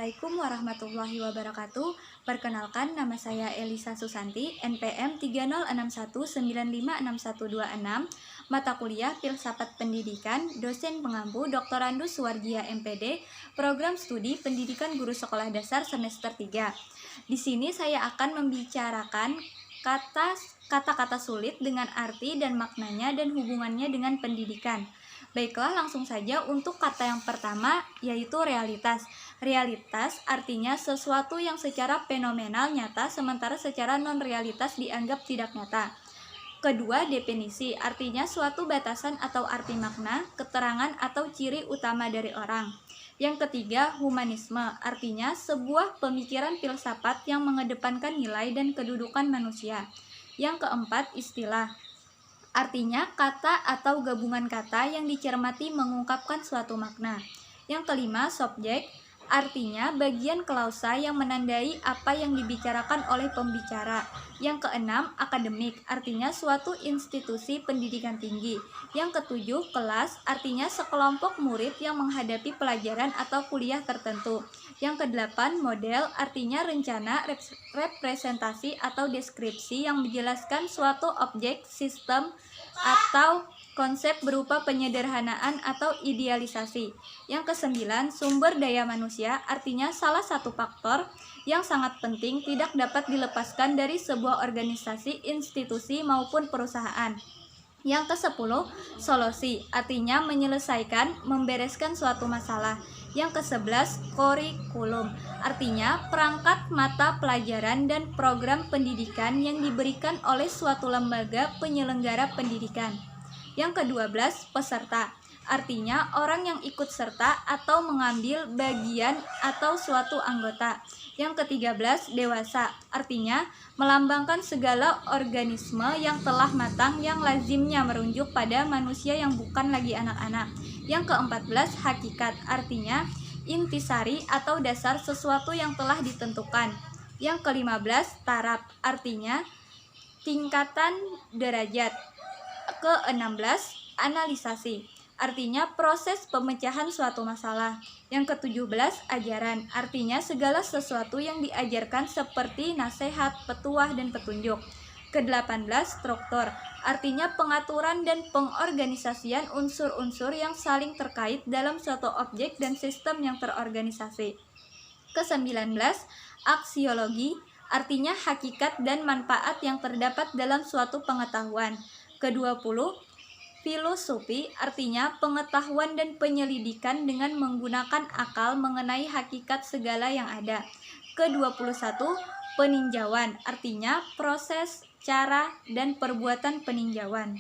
Assalamualaikum warahmatullahi wabarakatuh. Perkenalkan, nama saya Elisa Susanti, NPM 30161956126, mata kuliah Filsafat Pendidikan, dosen pengampu Dr. Andus Suwargia MPD, program studi Pendidikan Guru Sekolah Dasar semester 3. Di sini saya akan membicarakan kata-kata sulit dengan arti dan maknanya dan hubungannya dengan pendidikan. Baiklah, langsung saja untuk kata yang pertama, yaitu realitas. Realitas artinya sesuatu yang secara fenomenal nyata, sementara secara non-realitas dianggap tidak nyata. Kedua, definisi artinya suatu batasan atau arti makna, keterangan atau ciri utama dari orang. Yang ketiga, humanisme artinya sebuah pemikiran filsafat yang mengedepankan nilai dan kedudukan manusia. Yang keempat, istilah artinya kata atau gabungan kata yang dicermati mengungkapkan suatu makna. Yang kelima, subjek artinya bagian klausa yang menandai apa yang dibicarakan oleh pembicara. Yang keenam, akademik artinya suatu institusi pendidikan tinggi. Yang ketujuh, kelas artinya sekelompok murid yang menghadapi pelajaran atau kuliah tertentu. Yang kedelapan, model artinya rencana, representasi atau deskripsi yang menjelaskan suatu objek, sistem, atau konsep berupa penyederhanaan atau idealisasi. Yang kesembilan, sumber daya manusia artinya salah satu faktor yang sangat penting tidak dapat dilepaskan dari sebuah organisasi, institusi maupun perusahaan. Yang kesepuluh, solusi artinya menyelesaikan, membereskan suatu masalah. Yang kesebelas, kurikulum artinya perangkat mata pelajaran dan program pendidikan yang diberikan oleh suatu lembaga penyelenggara pendidikan. Yang ke-12, peserta artinya orang yang ikut serta atau mengambil bagian atau suatu anggota. Yang ke-13, dewasa artinya melambangkan segala organisme yang telah matang yang lazimnya merujuk pada manusia yang bukan lagi anak-anak. Yang ke-14, hakikat artinya intisari atau dasar sesuatu yang telah ditentukan. Yang ke-15, taraf artinya tingkatan derajat. Ke-16, analisasi artinya proses pemecahan suatu masalah. Yang ke-17, ajaran artinya segala sesuatu yang diajarkan seperti nasihat, petuah, dan petunjuk. Ke-18, struktur artinya pengaturan dan pengorganisasian unsur-unsur yang saling terkait dalam suatu objek dan sistem yang terorganisasi. Ke-19, aksiologi artinya hakikat dan manfaat yang terdapat dalam suatu pengetahuan. Ke-20, filosofi artinya pengetahuan dan penyelidikan dengan menggunakan akal mengenai hakikat segala yang ada. Ke-21, peninjauan artinya proses, cara, dan perbuatan peninjauan.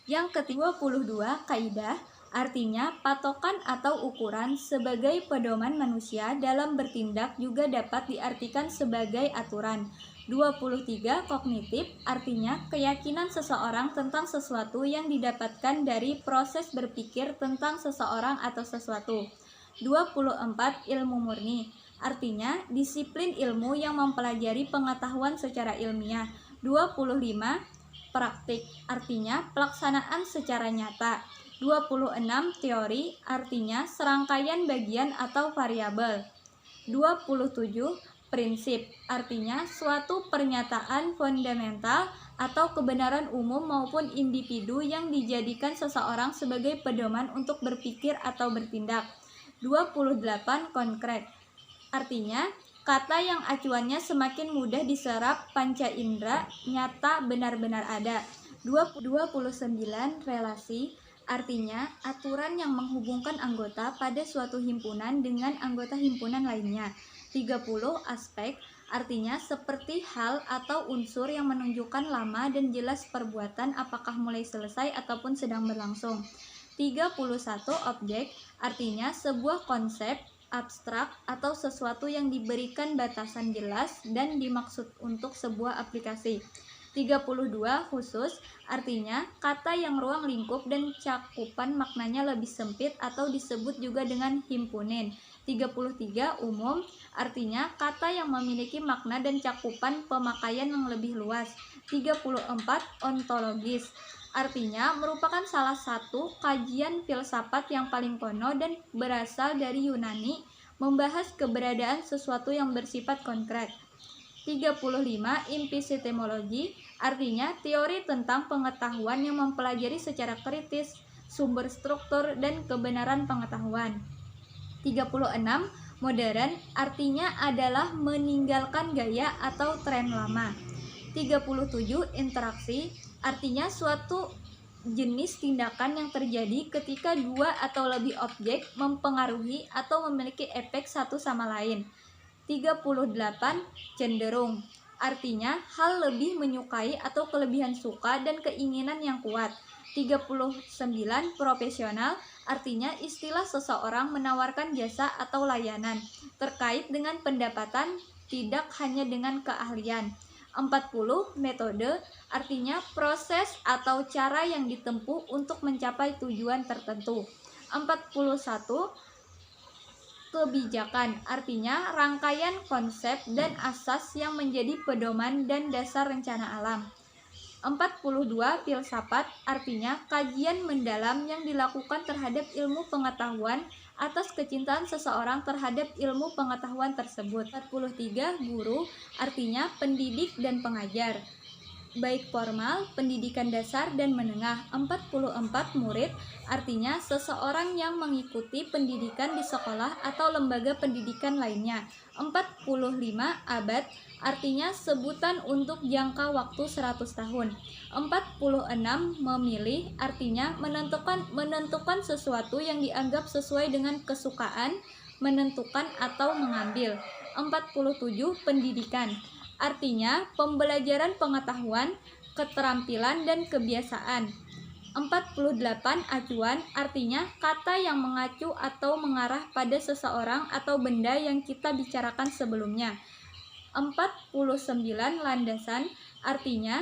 Yang ke-22, kaidah artinya patokan atau ukuran sebagai pedoman manusia dalam bertindak, juga dapat diartikan sebagai aturan. 23, kognitif artinya keyakinan seseorang tentang sesuatu yang didapatkan dari proses berpikir tentang seseorang atau sesuatu. 24, ilmu murni artinya disiplin ilmu yang mempelajari pengetahuan secara ilmiah. 25, praktik artinya pelaksanaan secara nyata. 26, teori artinya serangkaian bagian atau variabel. 27, prinsip artinya suatu pernyataan fundamental atau kebenaran umum maupun individu yang dijadikan seseorang sebagai pedoman untuk berpikir atau bertindak. 28, konkret artinya kata yang acuannya semakin mudah diserap panca indera, nyata, benar-benar ada. 29, relasi artinya aturan yang menghubungkan anggota pada suatu himpunan dengan anggota himpunan lainnya. 30, aspek artinya seperti hal atau unsur yang menunjukkan lama dan jelas perbuatan, apakah mulai selesai ataupun sedang berlangsung. 31, objek artinya sebuah konsep abstrak atau sesuatu yang diberikan batasan jelas dan dimaksud untuk sebuah aplikasi. 32, khusus artinya kata yang ruang lingkup dan cakupan maknanya lebih sempit atau disebut juga dengan himpunin. 33, umum artinya kata yang memiliki makna dan cakupan pemakaian yang lebih luas. 34, ontologis artinya merupakan salah satu kajian filsafat yang paling kuno dan berasal dari Yunani membahas keberadaan sesuatu yang bersifat konkret. 35. Epistemologi, artinya teori tentang pengetahuan yang mempelajari secara kritis sumber struktur dan kebenaran pengetahuan. 36. Modern, artinya adalah meninggalkan gaya atau tren lama. 37. Interaksi, artinya suatu jenis tindakan yang terjadi ketika dua atau lebih objek mempengaruhi atau memiliki efek satu sama lain. 38. Cenderung, artinya hal lebih menyukai atau kelebihan suka dan keinginan yang kuat. 39. Profesional, artinya istilah seseorang menawarkan jasa atau layanan terkait dengan pendapatan, tidak hanya dengan keahlian. 40. Metode, artinya proses atau cara yang ditempuh untuk mencapai tujuan tertentu. 41. Kebijakan, artinya rangkaian konsep dan asas yang menjadi pedoman dan dasar rencana alam. 42. Filsafat, artinya kajian mendalam yang dilakukan terhadap ilmu pengetahuan atas kecintaan seseorang terhadap ilmu pengetahuan tersebut. 43. Guru, artinya pendidik dan pengajar, baik formal, pendidikan dasar, dan menengah. 44. Murid, artinya seseorang yang mengikuti pendidikan di sekolah atau lembaga pendidikan lainnya. 45. Abad, artinya sebutan untuk jangka waktu 100 tahun. 46. Memilih, artinya menentukan sesuatu yang dianggap sesuai dengan kesukaan, menentukan atau mengambil. 47. Pendidikan, artinya pembelajaran pengetahuan, keterampilan, dan kebiasaan. 48. Acuan, artinya kata yang mengacu atau mengarah pada seseorang atau benda yang kita bicarakan sebelumnya. 49. Landasan, artinya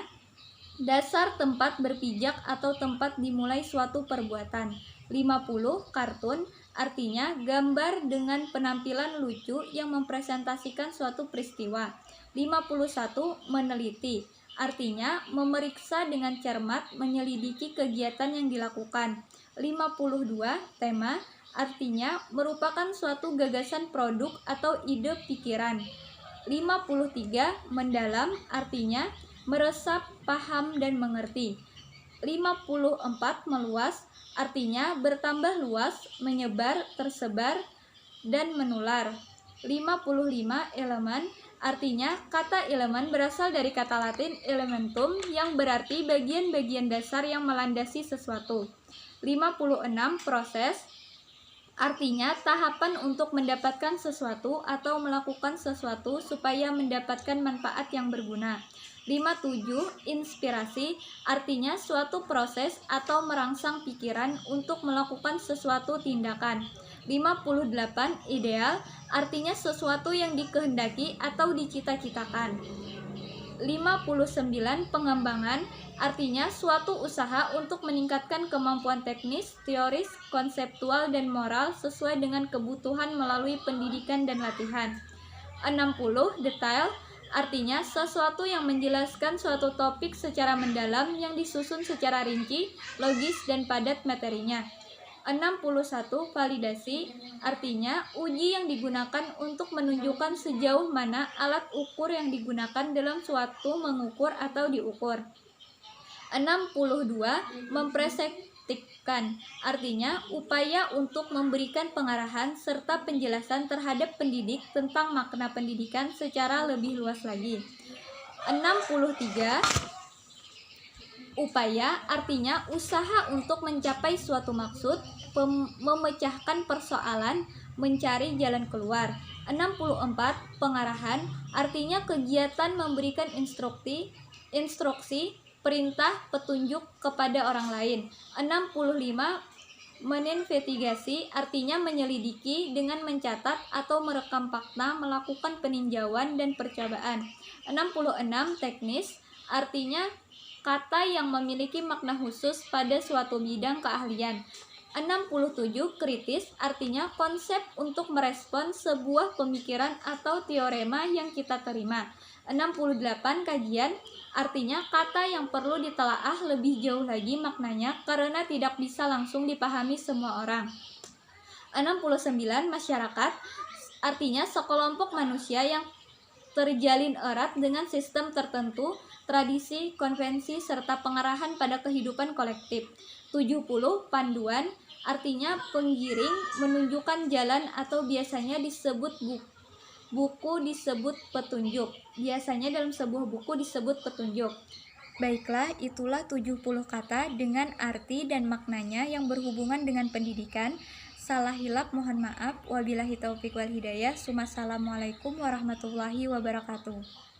dasar tempat berpijak atau tempat dimulai suatu perbuatan. 50. Kartun, artinya gambar dengan penampilan lucu yang mempresentasikan suatu peristiwa. 51. Meneliti, artinya memeriksa dengan cermat, menyelidiki kegiatan yang dilakukan. 52. Tema, artinya merupakan suatu gagasan produk atau ide pikiran. 53. Mendalam, artinya meresap, paham, dan mengerti. 54. Meluas, artinya bertambah luas, menyebar, tersebar, dan menular. 55. Elemen, artinya kata elemen berasal dari kata Latin elementum yang berarti bagian-bagian dasar yang melandasi sesuatu. 56. Proses, artinya tahapan untuk mendapatkan sesuatu atau melakukan sesuatu supaya mendapatkan manfaat yang berguna. 57. Inspirasi, artinya suatu proses atau merangsang pikiran untuk melakukan sesuatu tindakan. 58. Ideal, artinya sesuatu yang dikehendaki atau dicita-citakan. 59. Pengembangan, artinya suatu usaha untuk meningkatkan kemampuan teknis, teoris, konseptual, dan moral sesuai dengan kebutuhan melalui pendidikan dan latihan. 60. Detail, artinya sesuatu yang menjelaskan suatu topik secara mendalam yang disusun secara rinci, logis, dan padat materinya. 61. Validasi, artinya uji yang digunakan untuk menunjukkan sejauh mana alat ukur yang digunakan dalam suatu mengukur atau diukur. 62. Mempreseptifkan, artinya upaya untuk memberikan pengarahan serta penjelasan terhadap pendidik tentang makna pendidikan secara lebih luas lagi. 63. Upaya, artinya usaha untuk mencapai suatu maksud, memecahkan persoalan, mencari jalan keluar. 64. Pengarahan, artinya kegiatan memberikan instruksi, perintah, petunjuk kepada orang lain. 65. Meninvestigasi, artinya menyelidiki dengan mencatat atau merekam fakta, melakukan peninjauan dan percobaan. 66. Teknis, artinya kata yang memiliki makna khusus pada suatu bidang keahlian. 67. Kritis, artinya konsep untuk merespon sebuah pemikiran atau teorema yang kita terima. 68. Kajian, artinya kata yang perlu ditelaah lebih jauh lagi maknanya karena tidak bisa langsung dipahami semua orang. 69. Masyarakat, artinya sekelompok manusia yang terjalin erat dengan sistem tertentu, tradisi, konvensi, serta pengarahan pada kehidupan kolektif. 70. Panduan, artinya penggiring, menunjukkan jalan atau biasanya disebut buku disebut petunjuk. Biasanya dalam sebuah buku disebut petunjuk. Baiklah, itulah 70 kata dengan arti dan maknanya yang berhubungan dengan pendidikan. Salah hilap mohon maaf. Wabillahi taufik wal hidayah. Assalamualaikum warahmatullahi wabarakatuh.